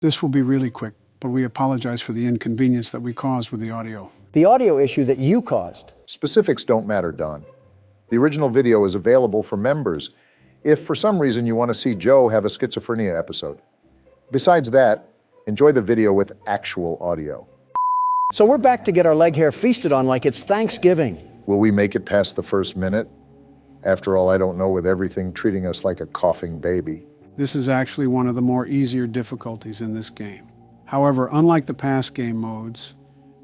This will be really quick, but we apologize for the inconvenience that we caused with the audio. The audio issue that you caused. Specifics don't matter, Don. The original video is available for members if for some reason you want to see Joe have a schizophrenia episode. Besides that, enjoy the video with actual audio. So we're back to get our leg hair feasted on like it's Thanksgiving. Will we make it past the first minute? After all, I don't know, with everything treating us like a coughing baby. This is actually one of the more easier difficulties in this game. However, unlike the past game modes,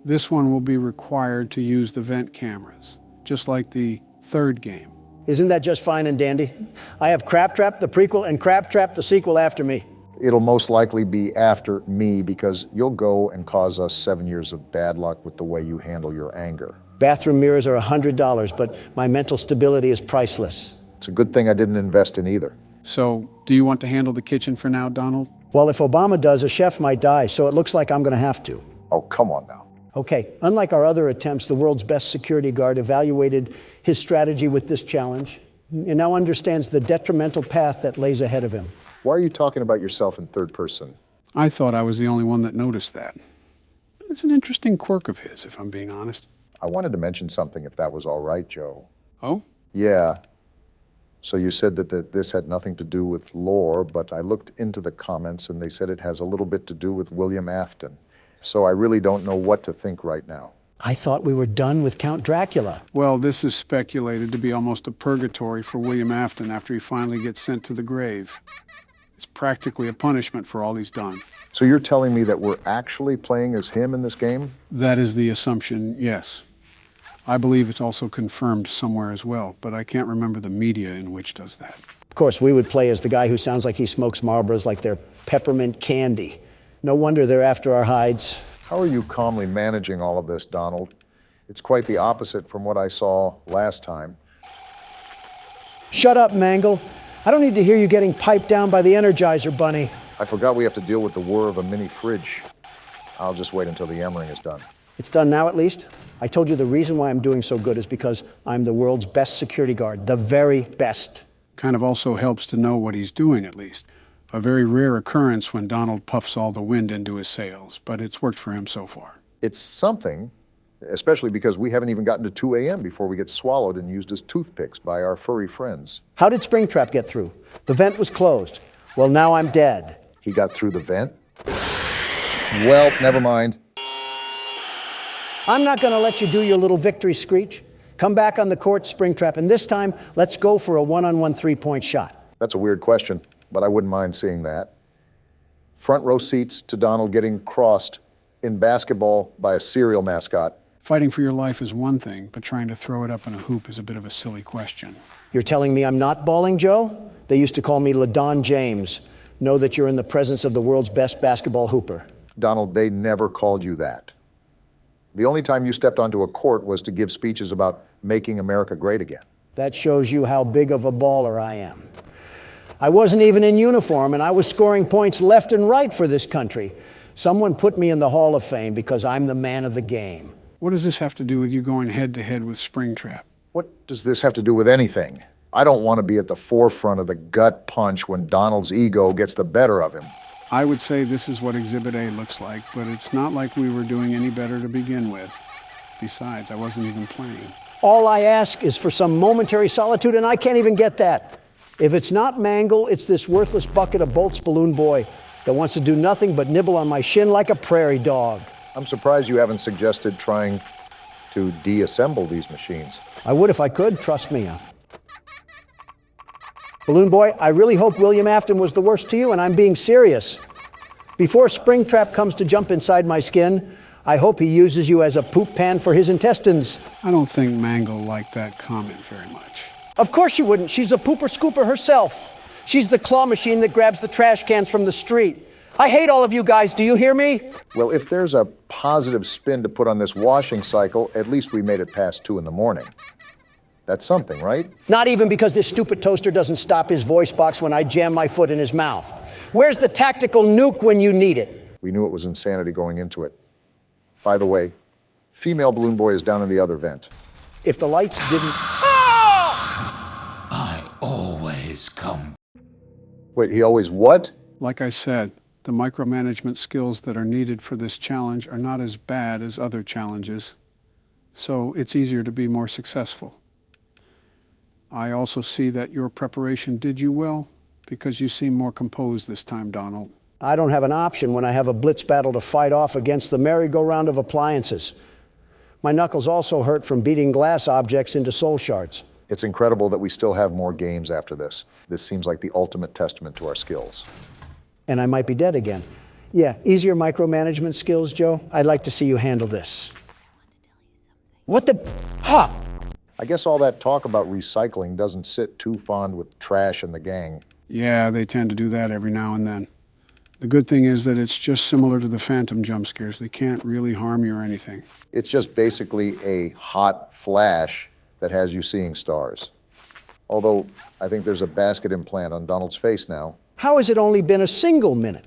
this one will be required to use the vent cameras, just like the third game. Isn't that just fine and dandy? I have Crab Trap, the prequel, and Crab Trap, the sequel after me. It'll most likely be after me because you'll go and cause us 7 years of bad luck with the way you handle your anger. Bathroom mirrors are $100, but my mental stability is priceless. It's a good thing I didn't invest in either. So, do you want to handle the kitchen for now, Donald? Well, if Obama does, a chef might die, so it looks like I'm gonna have to. Oh, come on now. Okay, unlike our other attempts, the world's best security guard evaluated his strategy with this challenge and now understands the detrimental path that lays ahead of him. Why are you talking about yourself in third person? I thought I was the only one that noticed that. It's an interesting quirk of his, if I'm being honest. I wanted to mention something, if that was all right, Joe. Oh? Yeah. So you said that this had nothing to do with lore, but I looked into the comments and they said it has a little bit to do with William Afton. So I really don't know what to think right now. I thought we were done with Count Dracula. Well, this is speculated to be almost a purgatory for William Afton after he finally gets sent to the grave. It's practically a punishment for all he's done. So you're telling me that we're actually playing as him in this game? That is the assumption, yes. I believe it's also confirmed somewhere as well, but I can't remember the media in which does that. Of course, we would play as the guy who sounds like he smokes Marlboros like they're peppermint candy. No wonder they're after our hides. How are you calmly managing all of this, Donald? It's quite the opposite from what I saw last time. Shut up, Mangle. I don't need to hear you getting piped down by the Energizer Bunny. I forgot we have to deal with the whir of a mini fridge. I'll just wait until the yammering is done. It's done now, at least. I told you the reason why I'm doing so good is because I'm the world's best security guard, the very best. Kind of also helps to know what he's doing, at least. A very rare occurrence when Donald puffs all the wind into his sails, but it's worked for him so far. It's something, especially because we haven't even gotten to 2 a.m. before we get swallowed and used as toothpicks by our furry friends. How did Springtrap get through? The vent was closed. Well, now I'm dead. He got through the vent? Well, never mind. I'm not going to let you do your little victory screech. Come back on the court, Springtrap, and this time, let's go for a one-on-one three-point shot. That's a weird question, but I wouldn't mind seeing that. Front row seats to Donald getting crossed in basketball by a cereal mascot. Fighting for your life is one thing, but trying to throw it up in a hoop is a bit of a silly question. You're telling me I'm not balling, Joe? They used to call me LaDon James. Know that you're in the presence of the world's best basketball hooper. Donald, they never called you that. The only time you stepped onto a court was to give speeches about making America great again. That shows you how big of a baller I am. I wasn't even in uniform, and I was scoring points left and right for this country. Someone put me in the Hall of Fame because I'm the man of the game. What does this have to do with you going head-to-head with Springtrap? What does this have to do with anything? I don't want to be at the forefront of the gut punch when Donald's ego gets the better of him. I would say this is what Exhibit A looks like, but it's not like we were doing any better to begin with. Besides, I wasn't even playing. All I ask is for some momentary solitude, and I can't even get that. If it's not Mangle, it's this worthless bucket of bolts balloon boy that wants to do nothing but nibble on my shin like a prairie dog. I'm surprised you haven't suggested trying to deassemble these machines. I would if I could, trust me. Balloon boy, I really hope William Afton was the worst to you, and I'm being serious. Before Springtrap comes to jump inside my skin, I hope he uses you as a poop pan for his intestines. I don't think Mangle liked that comment very much. Of course she wouldn't. She's a pooper scooper herself. She's the claw machine that grabs the trash cans from the street. I hate all of you guys. Do you hear me? Well, if there's a positive spin to put on this washing cycle, at least we made it past 2 in the morning. That's something, right? Not even because this stupid toaster doesn't stop his voice box when I jam my foot in his mouth. Where's the tactical nuke when you need it? We knew it was insanity going into it. By the way, female balloon boy is down in the other vent. If the lights didn't... I always come. Wait, he always what? Like I said, The micromanagement skills that are needed for this challenge are not as bad as other challenges, so it's easier to be more successful. I also see that your preparation did you well, because you seem more composed this time, Donald. I don't have an option when I have a blitz battle to fight off against the merry-go-round of appliances. My knuckles also hurt from beating glass objects into soul shards. It's incredible that we still have more games after this. This seems like the ultimate testament to our skills. And I might be dead again. Yeah, easier micromanagement skills, Joe. I'd like to see you handle this. What the? Ha! I guess all that talk about recycling doesn't sit too fond with trash and the gang. Yeah, they tend to do that every now and then. The good thing is that it's just similar to the Phantom jump scares. They can't really harm you or anything. It's just basically a hot flash that has you seeing stars. Although, I think there's a basket implant on Donald's face now. How has it only been a single minute?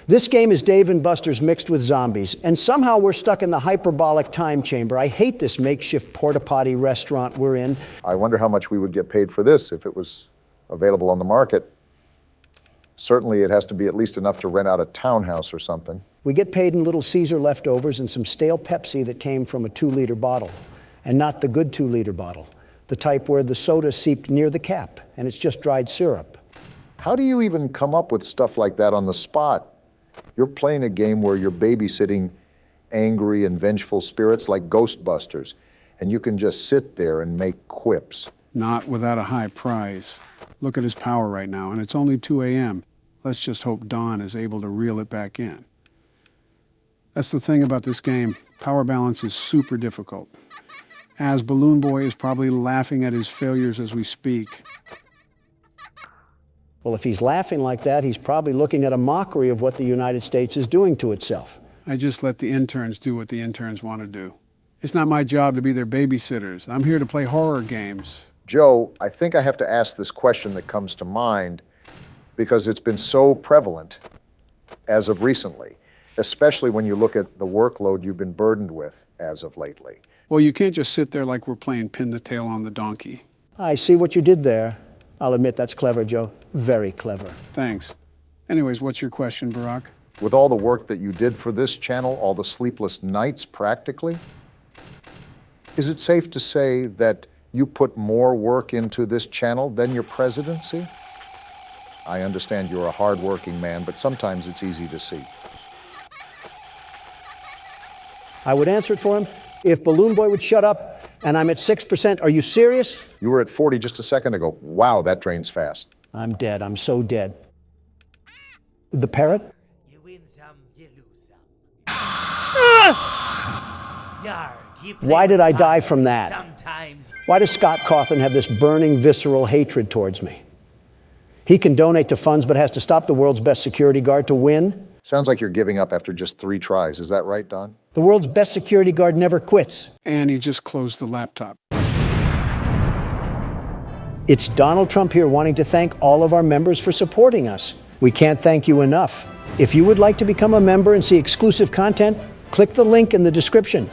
This game is Dave and Buster's mixed with zombies, and somehow we're stuck in the hyperbolic time chamber. I hate this makeshift porta-potty restaurant we're in. I wonder how much we would get paid for this if it was available on the market. Certainly it has to be at least enough to rent out a townhouse or something. We get paid in Little Caesar leftovers and some stale Pepsi that came from a 2-liter bottle, and not the good 2-liter bottle, the type where the soda seeped near the cap, and it's just dried syrup. How do you even come up with stuff like that on the spot? You're playing a game where you're babysitting angry and vengeful spirits like Ghostbusters, and you can just sit there and make quips. Not without a high prize. Look at his power right now, and it's only 2 a.m. Let's just hope Don is able to reel it back in. That's the thing about this game. Power balance is super difficult. As Balloon Boy is probably laughing at his failures as we speak. Well, if he's laughing like that, he's probably looking at a mockery of what the United States is doing to itself. I just let the interns do what the interns want to do. It's not my job to be their babysitters. I'm here to play horror games. Joe, I think I have to ask this question that comes to mind because it's been so prevalent as of recently, especially when you look at the workload you've been burdened with as of lately. Well, you can't just sit there like we're playing pin the tail on the donkey. I see what you did there. I'll admit that's clever, Joe. Very clever. Thanks. Anyways, what's your question, Barack? With all the work that you did for this channel, all the sleepless nights practically, is it safe to say that you put more work into this channel than your presidency? I understand you're a hard-working man, but sometimes it's easy to see. I would answer it for him if Balloon Boy would shut up, and I'm at 6%. Are you serious? You were at 40 just a second ago. Wow, that drains fast. I'm dead. I'm so dead. The parrot? You win some, you lose some. Yarg, you play Why did with I die fire from that? Sometimes. Why does Scott Cawthon have this burning, visceral hatred towards me? He can donate to funds, but has to stop the world's best security guard to win. Sounds like you're giving up after just 3 tries. Is that right, Don? The world's best security guard never quits. And he just closed the laptop. It's Donald Trump here wanting to thank all of our members for supporting us. We can't thank you enough. If you would like to become a member and see exclusive content, click the link in the description.